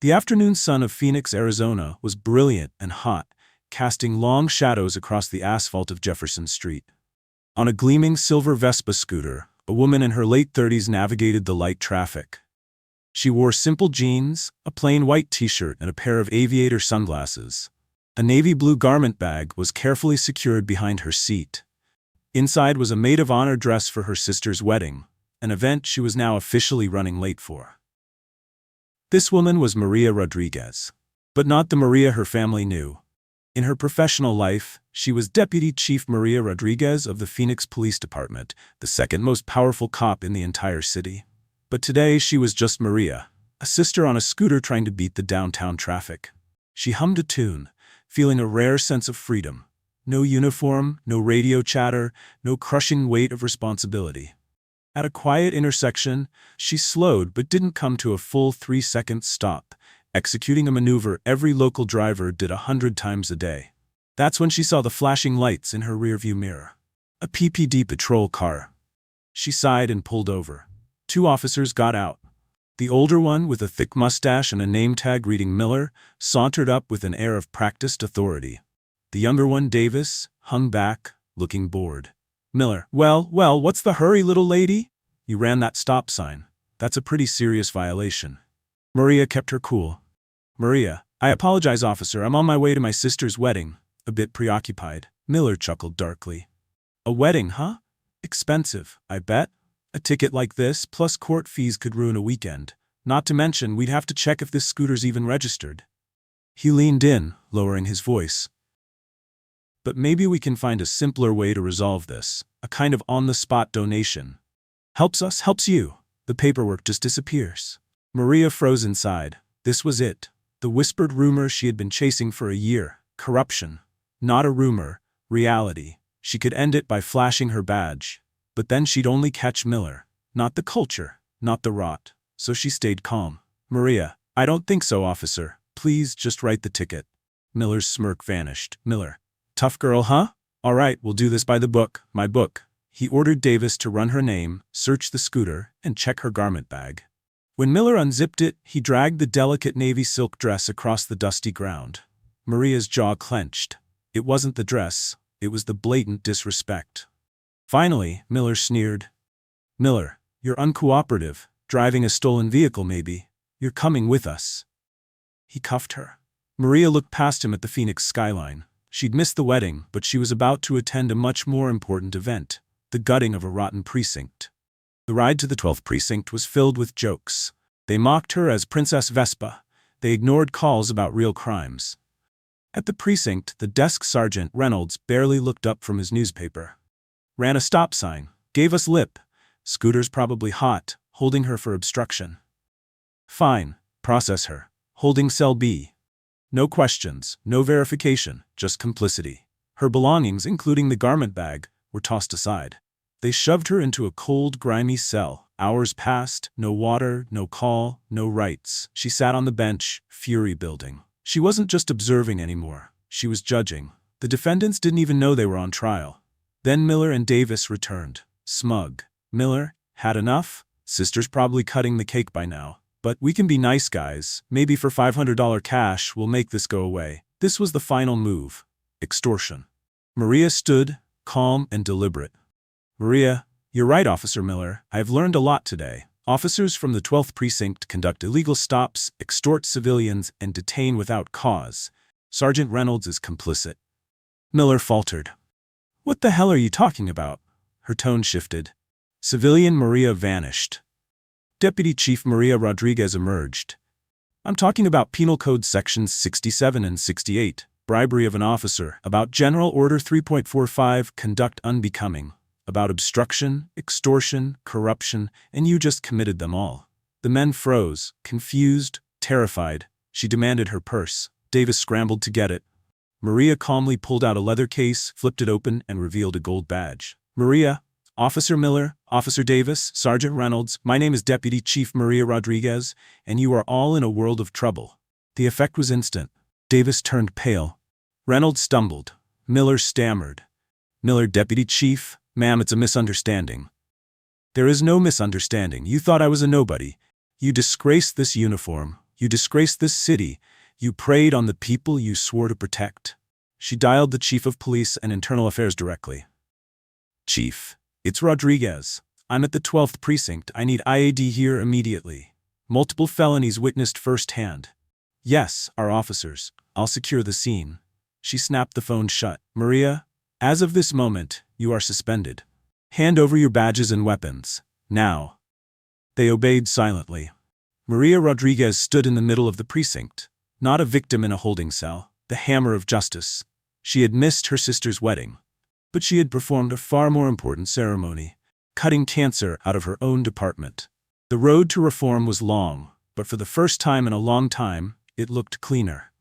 The afternoon sun of Phoenix, Arizona was brilliant and hot, casting long shadows across the asphalt of Jefferson Street. On a gleaming silver Vespa scooter, a woman in her late 30s navigated the light traffic. She wore simple jeans, a plain white t-shirt, and a pair of aviator sunglasses. A navy blue garment bag was carefully secured behind her seat. Inside was a maid of honor dress for her sister's wedding, an event she was now officially running late for. This woman was Maria Rodriguez, but not the Maria her family knew. In her professional life, she was Deputy Chief Maria Rodriguez of the Phoenix Police Department, the second most powerful cop in the entire city. But today she was just Maria, a sister on a scooter trying to beat the downtown traffic. She hummed a tune, feeling a rare sense of freedom. No uniform, no radio chatter, no crushing weight of responsibility. At a quiet intersection, she slowed but didn't come to a full 3-second stop, executing a maneuver every local driver did 100 times a day. That's when she saw the flashing lights in her rearview mirror. A PPD patrol car. She sighed and pulled over. 2 officers got out. The older one, with a thick mustache and a name tag reading Miller, sauntered up with an air of practiced authority. The younger one, Davis, hung back, looking bored. Miller, well, what's the hurry, little lady? You ran that stop sign. That's a pretty serious violation. Maria kept her cool. Maria, I apologize, officer. I'm on my way to my sister's wedding. A bit preoccupied. Miller chuckled darkly. A wedding, huh? Expensive, I bet. A ticket like this, plus court fees, could ruin a weekend. Not to mention, we'd have to check if this scooter's even registered. He leaned in, lowering his voice. But maybe we can find a simpler way to resolve this, a kind of on-the-spot donation. Helps us, helps you. The paperwork just disappears. Maria froze inside. This was it. The whispered rumor she had been chasing for a year. Corruption. Not a rumor, reality. She could end it by flashing her badge. But then she'd only catch Miller. Not the culture, not the rot. So she stayed calm. Maria, I don't think so, officer. Please just write the ticket. Miller's smirk vanished. Miller. Tough girl, huh? All right, we'll do this by the book, my book. He ordered Davis to run her name, search the scooter, and check her garment bag. When Miller unzipped it, he dragged the delicate navy silk dress across the dusty ground. Maria's jaw clenched. It wasn't the dress, it was the blatant disrespect. Finally, Miller sneered. Miller, you're uncooperative, driving a stolen vehicle maybe. You're coming with us. He cuffed her. Maria looked past him at the Phoenix skyline. She'd missed the wedding, but she was about to attend a much more important event, the gutting of a rotten precinct. The ride to the 12th precinct was filled with jokes. They mocked her as Princess Vespa. They ignored calls about real crimes. At the precinct, the desk sergeant, Reynolds, barely looked up from his newspaper. Ran a stop sign, gave us lip. Scooter's probably hot, holding her for obstruction. Fine, process her. Holding cell B. No questions, no verification, just complicity. Her belongings, including the garment bag, were tossed aside. They shoved her into a cold, grimy cell. Hours passed, no water, no call, no rights. She sat on the bench, fury building. She wasn't just observing anymore, she was judging. The defendants didn't even know they were on trial. Then Miller and Davis returned, smug. Miller, had enough? Sister's probably cutting the cake by now. But we can be nice guys. Maybe for $500 cash, we'll make this go away. This was the final move. Extortion. Maria stood, calm and deliberate. Maria, you're right, Officer Miller. I've learned a lot today. Officers from the 12th precinct conduct illegal stops, extort civilians, and detain without cause. Sergeant Reynolds is complicit. Miller faltered. What the hell are you talking about? Her tone shifted. Civilian Maria vanished. Deputy Chief Maria Rodriguez emerged. I'm talking about Penal Code Sections 67 and 68, bribery of an officer, about General Order 3.45, conduct unbecoming, about obstruction, extortion, corruption, and you just committed them all. The men froze, confused, terrified. She demanded her purse. Davis scrambled to get it. Maria calmly pulled out a leather case, flipped it open, and revealed a gold badge. Maria, Officer Miller, Officer Davis, Sergeant Reynolds, my name is Deputy Chief Maria Rodriguez, and you are all in a world of trouble. The effect was instant. Davis turned pale. Reynolds stumbled. Miller stammered. Miller, Deputy Chief, ma'am, it's a misunderstanding. There is no misunderstanding. You thought I was a nobody. You disgraced this uniform. You disgraced this city. You preyed on the people you swore to protect. She dialed the chief of police and internal affairs directly. Chief, it's Rodriguez. I'm at the 12th precinct. I need IAD here immediately. Multiple felonies witnessed firsthand. Yes, our officers. I'll secure the scene. She snapped the phone shut. Maria, as of this moment, you are suspended. Hand over your badges and weapons. Now. They obeyed silently. Maria Rodriguez stood in the middle of the precinct, not a victim in a holding cell, the hammer of justice. She had missed her sister's wedding, but she had performed a far more important ceremony, cutting cancer out of her own department. The road to reform was long, but for the first time in a long time, it looked cleaner.